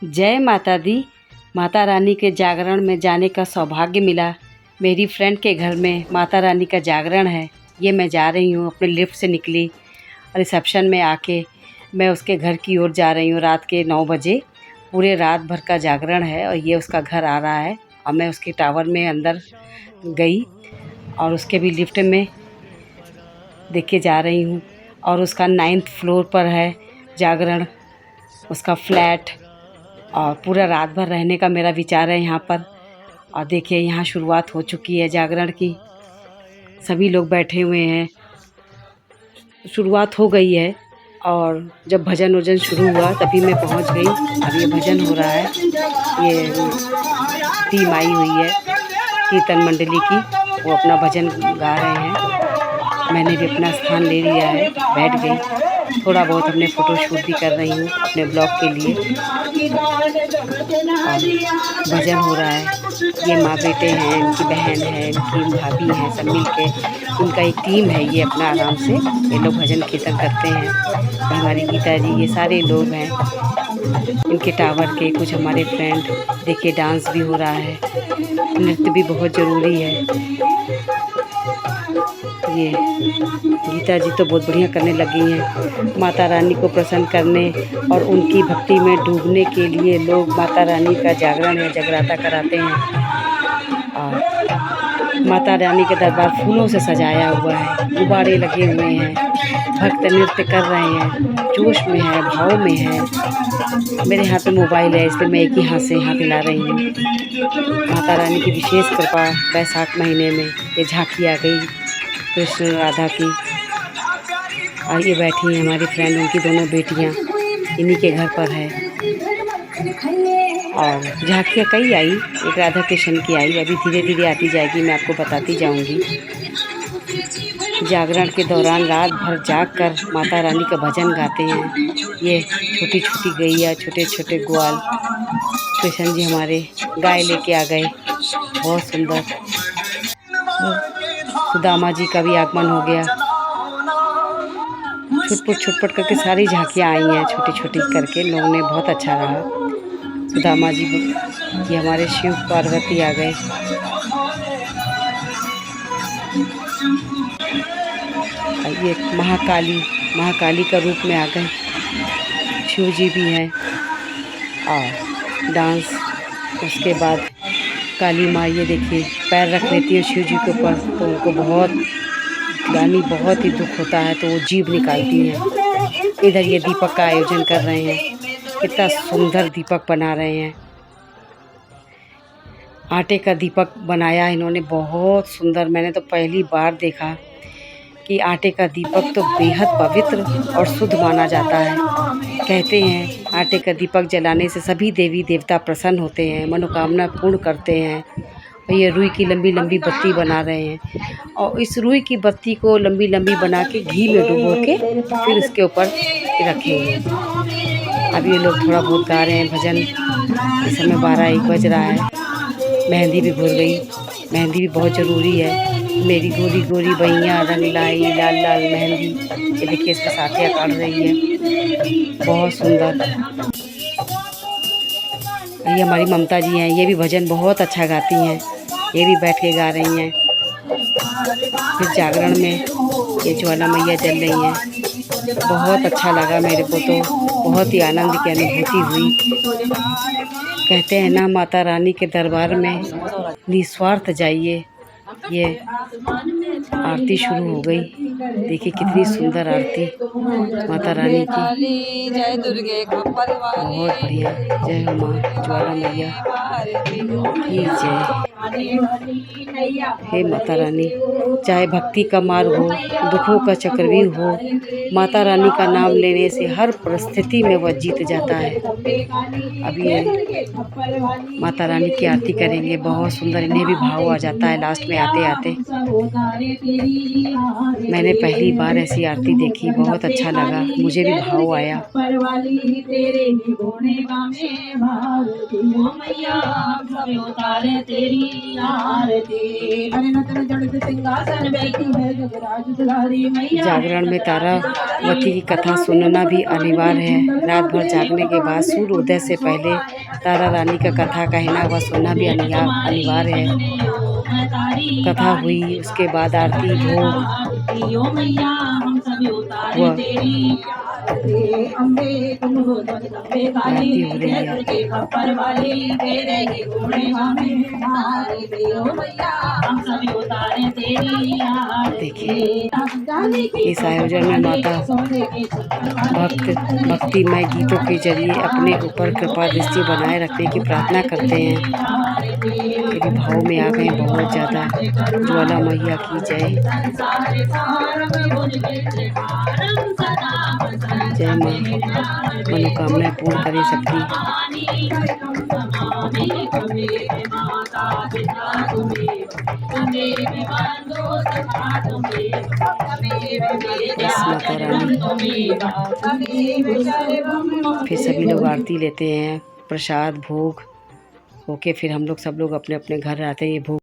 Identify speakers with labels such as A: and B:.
A: जय माता दी। माता रानी के जागरण में जाने का सौभाग्य मिला। मेरी फ्रेंड के घर में माता रानी का जागरण है। ये मैं जा रही हूँ, अपने लिफ्ट से निकली, रिसेप्शन में आके मैं उसके घर की ओर जा रही हूँ। रात के 9 बजे पूरे रात भर का जागरण है और ये उसका घर आ रहा है और मैं उसके टावर में अंदर गई और उसके भी लिफ्ट में देख के जा रही हूँ। और उसका 9th फ्लोर पर है जागरण, उसका फ्लैट। और पूरा रात भर रहने का मेरा विचार है यहाँ पर। और देखिए यहाँ शुरुआत हो चुकी है जागरण की, सभी लोग बैठे हुए हैं, शुरुआत हो गई है। और जब भजन वजन शुरू हुआ तभी मैं पहुँच गई। अब ये भजन हो रहा है, ये टीम आई हुई है कीर्तन मंडली की, वो अपना भजन गा रहे हैं। मैंने भी अपना स्थान ले लिया है, बैठ गई। थोड़ा बहुत हमने फ़ोटो शूट भी कर रही हूँ अपने ब्लॉग के लिए। और भजन हो रहा है, ये माँ बेटे हैं, इनकी बहन है, इनकी भाभी है, सब मिल के इनका एक टीम है। ये अपना आराम से ये लोग भजन कीर्तन करते हैं। हमारी गीता जी, ये सारे लोग हैं इनके टावर के, कुछ हमारे फ्रेंड। देखिए डांस भी हो रहा है, नृत्य भी बहुत ज़रूरी है। ये गीता जी तो बहुत बढ़िया करने लगी हैं। माता रानी को प्रसन्न करने और उनकी भक्ति में डूबने के लिए लोग माता रानी का जागरण या जगराता कराते हैं। और माता रानी के दरबार फूलों से सजाया हुआ है, गुब्बारे लगे हुए हैं, भक्त नृत्य कर रहे हैं, जोश में है, भाव में है। मेरे हाथ में मोबाइल है इसलिए मैं एक ही हाथ से हाथ हिला रही हूँ। माता रानी की विशेष कृपा बैसाख महीने में ये झांकी आ गई कृष्ण राधा की। और ये बैठी हैं हमारी फ्रेंड, उनकी दोनों बेटियां इन्हीं के घर पर है। और झांकियाँ कई आई, एक राधा कृष्ण की आई, अभी धीरे धीरे आती जाएगी, मैं आपको बताती जाऊंगी। जागरण के दौरान रात भर जागकर माता रानी का भजन गाते हैं। ये छोटी छोटी गैया, छोटे छोटे ग्वाल, कृष्ण जी हमारे गाय लेके आ गए, बहुत सुंदर। सुदामा जी का भी आगमन हो गया। छुटपुट करके सारी झांकियाँ आई हैं, छोटी छोटी करके। लोगों ने बहुत अच्छा रहा। सुदामा जी, ये हमारे शिव पार्वती आ गए। ये महाकाली का रूप में आ गए। शिव जी भी हैं। और डांस, उसके बाद काली माँ, ये देखिए पैर रख लेती है शिव जी के ऊपर, तो उनको बहुत ही दुख होता है, तो वो जीभ निकालती हैं। इधर ये दीपक का आयोजन कर रहे हैं, कितना सुंदर दीपक बना रहे हैं। आटे का दीपक बनाया इन्होंने, बहुत सुंदर। मैंने तो पहली बार देखा कि आटे का दीपक तो बेहद पवित्र और शुद्ध माना जाता है। कहते हैं आटे का दीपक जलाने से सभी देवी देवता प्रसन्न होते हैं, मनोकामना पूर्ण करते हैं। और ये रुई की लंबी लंबी बत्ती बना रहे हैं और इस रुई की बत्ती को लंबी लंबी बना के घी में डुबो के फिर इसके ऊपर रखेंगे। अब ये लोग थोड़ा बहुत गा रहे हैं भजन। इस समय 12-1 बज रहा है। मेहंदी भी भूल गई, मेहंदी भी बहुत ज़रूरी है। मेरी गोरी गोरी बैया रंग लाई, लाल लाल मेहंदी। ये देखिए इसमें साथियाँ काट रही है, बहुत सुंदर। ये हमारी ममता जी हैं, ये भी भजन बहुत अच्छा गाती हैं, ये भी बैठ के गा रही हैं। फिर जागरण में ये ज्वाला मैया जल रही हैं, बहुत अच्छा लगा मेरे को, तो बहुत ही आनंद की अनुभूति हुई। कहते हैं ना, माता रानी के दरबार में निस्वार्थ जाइए। ये आरती शुरू हो गई, देखिए कितनी सुंदर आरती माता रानी की,
B: जय दुर्गे,
A: बहुत बढ़िया। जय हो माँ ज्वाला मैया की जय। हे माता रानी, चाहे भक्ति का मार्ग हो, दुखों का चक्रव्यूह हो, माता रानी का नाम लेने से हर परिस्थिति में वह जीत जाता है। अभी ये माता रानी की आरती करेंगे, बहुत सुंदर। इन्हें भी भाव आ जाता है लास्ट में आते आते। मैंने पहली बार ऐसी आरती देखी, बहुत अच्छा लगा, मुझे भी भाव आया।
B: हम सब उतारे तेरी आरती। नतन जड़ित सिंहासन बैठी है जगराज दुलारी मैया।
A: जागरण में तारावती की कथा सुनना भी अनिवार्य है। रात भर जागने के बाद सूर्य उदय से पहले तारा रानी का कथा कहना व सुनना भी अनिवार्य है। कथा हुई, उसके बाद आरती भोग व आरती हो रही है। देखिए इस आयोजन में माता भक्तिमय गीतों के जरिए अपने ऊपर कृपा दृष्टि बनाए रखने की प्रार्थना करते हैं। मेरे भाव में आ गए बहुत ज़्यादा। ज्वाला मैया की जय। जय माँ, मनोकामनाएं पूर्ण करे सबकी। बस माता रानी। फिर सभी लोग आरती लेते हैं, प्रसाद भोग होके फिर हम लोग सब लोग अपने अपने घर आते हैं। ये भोग